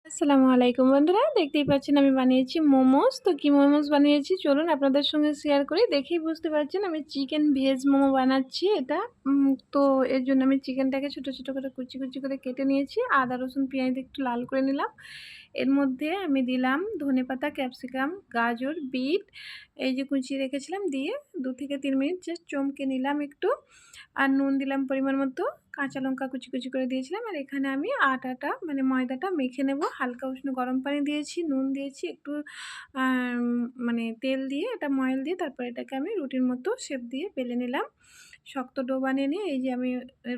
আসসালামু আলাইকুম বন্ধুরা, দেখতেই পাচ্ছেন আমি বানিয়েছি মোমোস। তো কি মোমোস বানিয়েছি চলুন আপনাদের সঙ্গে শেয়ার করি। দেখেই বুঝতে পারছেন আমি চিকেন ভেজ মোমো বানাচ্ছি এটা। তো এর জন্য আমি চিকেনটাকে ছোট, ছোট করে কুচি করে কেটে নিয়েছি। আদা, রসুন, পেঁয়াজ দিয়ে একটু লাল করে নিলাম। এর মধ্যে আমি দিলাম ধনেপাতা, ক্যাপসিকাম, গাজর, বিট এই যে কুচিয়ে রেখেছিলাম দিয়ে 2 থেকে 3 মিনিট জাস্ট চমকে নিলাম একটু। আর নুন দিলাম পরিমাণ মতো, কাঁচা লঙ্কা কুচি করে দিয়েছিলাম। আর এখানে আমি আটাটা মানে ময়দাটা মেখে নেব। হালকা উষ্ণ গরম পানি দিয়েছি, নুন দিয়েছি, একটু মানে তেল দিয়ে এটা ময়ান দিয়ে তারপর এটাকে আমি রুটির মতো শেপ দিয়ে বেলে নিলাম। শক্ত ডো বানিয়ে নিয়ে এই যে আমি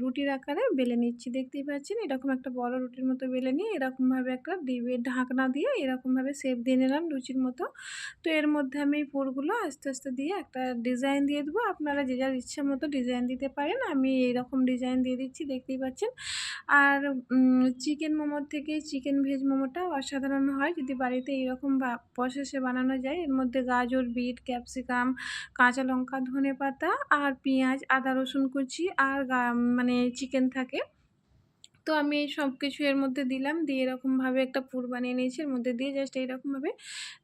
রুটির আকারে বেলে নিচ্ছি, দেখতেই পাচ্ছেন। এরকম একটা বড় রুটির মতো বেলে নিয়ে এরকমভাবে একটা ডিমের ঢাকনা দিয়ে এরকমভাবে শেপ দিয়ে নিলাম লুচির মতো। তো এর মধ্যে আমি এই পুরগুলো আস্তে আস্তে দিয়ে একটা ডিজাইন দিয়ে দেবো। আপনারা যে যার ইচ্ছা মতো ডিজাইন দিতে পারেন। আমি এইরকম ডিজাইন দিয়ে দিচ্ছি, দেখতেই পাচ্ছেন। আর চিকেন মোমোর থেকে চিকেন ভেজ মোমোটা অসাধারণ হয় যদি বাড়িতে এইরকম প্রসেসে বানানো যায়। এর মধ্যে গাজর, বিট, ক্যাপসিকাম, কাঁচা লঙ্কা, ধনেপাতা আর পেঁয়াজ, আদা, রসুন কুচি আর মানে চিকেন থাকে। তো আমি এই সব কিছু এর মধ্যে দিলাম, দিয়ে এরকমভাবে একটা পুর বানিয়ে নিয়েছি। এর মধ্যে দিয়ে জাস্ট এইরকমভাবে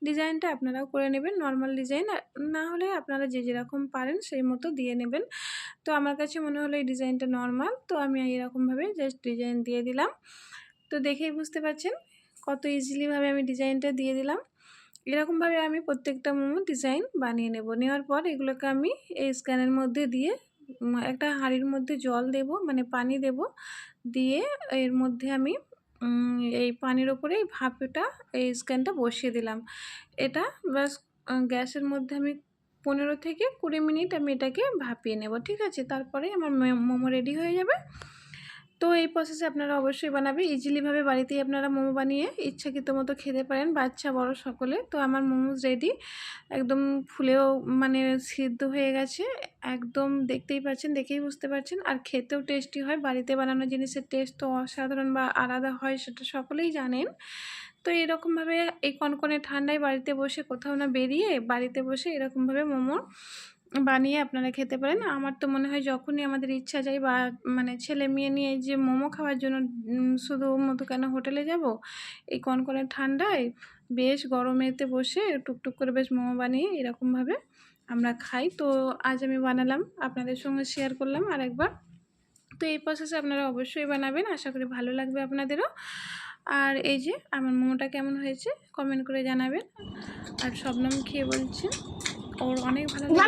ডিজাইনটা আপনারাও করে নেবেন, নর্মাল ডিজাইন। না হলে আপনারা যে যেরকম পারেন সেই মতো দিয়ে নেবেন। তো আমার কাছে মনে হলো এই ডিজাইনটা নর্মাল, তো আমি এরকমভাবে জাস্ট ডিজাইন দিয়ে দিলাম। তো দেখেই বুঝতে পারছেন কত ইজিলিভাবে আমি ডিজাইনটা দিয়ে দিলাম। এরকমভাবে আমি প্রত্যেকটা মোমো ডিজাইন বানিয়ে নেব। নেওয়ার পর এগুলোকে আমি এই স্ক্যানের মধ্যে দিয়ে একটা হাঁড়ির মধ্যে জল দেব, মানে পানি দেব। দিয়ে এর মধ্যে আমি এই পানির ওপরে এই ভাপটা এই স্ক্যানটা বসিয়ে দিলাম। এটা বাস গ্যাসের মধ্যে আমি 15 থেকে 20 মিনিট আমি এটাকে ভাপিয়ে নেব, ঠিক আছে? তারপরে আমার মোমো রেডি হয়ে যাবে। তো এই প্রসেসে আপনারা অবশ্যই বানাবেন। ইজিলিভাবে বাড়িতেই আপনারা মোমো বানিয়ে ইচ্ছাকৃত মতো খেতে পারেন, বাচ্চা বড় সকলে। তো আমার মোমোস রেডি, একদম ফুলেও মানে সিদ্ধ হয়ে গেছে একদম, দেখতেই পাচ্ছেন, দেখেই বুঝতে পারছেন। আর খেতেও টেস্টি হয়। বাড়িতে বানানো জিনিসের টেস্ট তো অসাধারণ বা আলাদা হয়, সেটা সকলেই জানেন। তো এরকমভাবে এই কনকনে ঠান্ডায় বাড়িতে বসে, কোথাও না বেরিয়ে, বাড়িতে বসে এরকমভাবে মোমো বানিয়ে আপনারা খেতে পারেন। আমার তো মনে হয় যখনই আমাদের ইচ্ছা যায় বা মানে ছেলে মেয়ে নিয়ে যে মোমো খাওয়ার জন্য শুধুমাত্র কেন হোটেলে যাব, এই কনকনে ঠান্ডায় বেশ গরমেতে বসে টুকটুক করে বেশ মোমো বানিয়ে এরকমভাবে আমরা খাই। তো আজ আমি বানালাম, আপনাদের সঙ্গে শেয়ার করলাম আরেকবার। তো এই প্রসেসে আপনারা অবশ্যই বানাবেন, আশা করি ভালো লাগবে আপনাদেরও। আর এই যে আমার মোমোটা কেমন হয়েছে কমেন্ট করে জানাবেন। আর শবনম খেয়ে বলছে ওর অনেক ভালো লেগেছে।